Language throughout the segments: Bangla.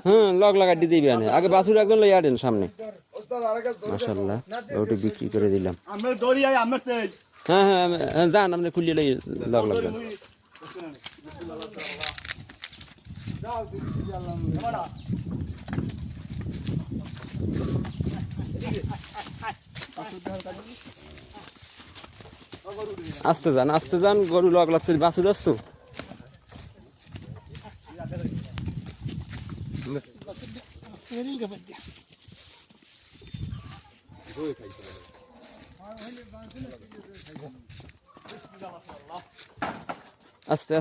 হ্যাঁ লগ লাগা দিতে দিবে আগে বাছুর একজন লইয়া দেন সামনে মাশাআল্লাহ ওটা বিক্রি করে দিলাম হ্যাঁ হ্যাঁ যান আপনি খুলিয়ে লই লগ লাগবেন আস্তে যান গরু লগ লাগছে বাছুর আসতো আস্তে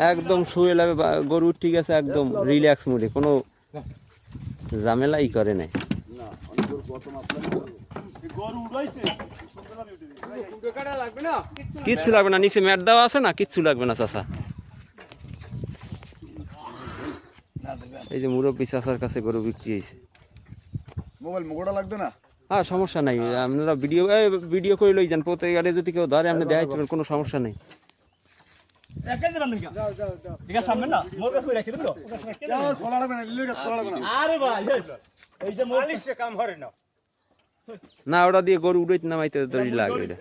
একদম শুয়ে লাগবে গরু ঠিক আছে একদম রিল্যাক্স মুডে কোনো ঝামেলাই করে নাই কিচ্ছু লাগবে না নিচে ম্যাট দেওয়া আছে না কিচ্ছু লাগবে না চাচা এই যে মুরব্বী চাচার কাছে গরু বিক্রি হয়েছে মোবাইল মুখটা লাগবে না হ্যাঁ সমস্যা নাই আপনারা ভিডিও করে লই যান প্রত্যেক গাড়ি যদি কেউ ধরে আপনি দেখাই দেবেন কোনো সমস্যা নেই না ওটা দিয়ে গরু উড়াইতে নামাইতে দড়ি লাগে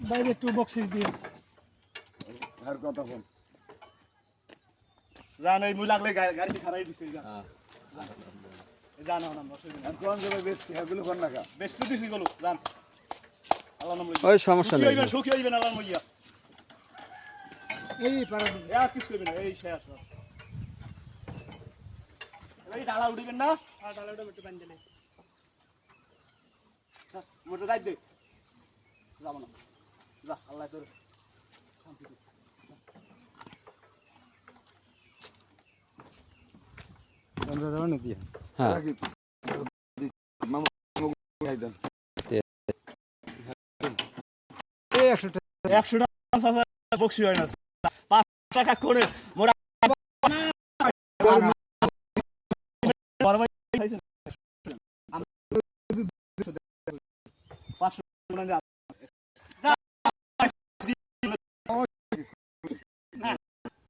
বাইরে টু বক্সিস দিয়ে আর কথা ফোন জান এই মুই লাগলে গাড়ি খারাই দিছে জান আর কোন জায়গায় বেশি এগুলো কোন নাকা বেশি দিছি গলো জান আল্লাহ নাম ওই সমস্যা নেই সুখী হইবেন আল্লাহ মাইয়া এই পারা আর কিছু কইবেন না এই শেষ এই ডালা উড়িবেন না আর ডালাটা একটু বান দিলে স্যার মোটর গাইড দে যাব না যা আল্লাহ তোর শান্তি দে আমরা রওনা দিয়া হ্যাঁ মামা গাইদান এই 100 টাকা বক্সি হয় না 5 টাকা করে মোরা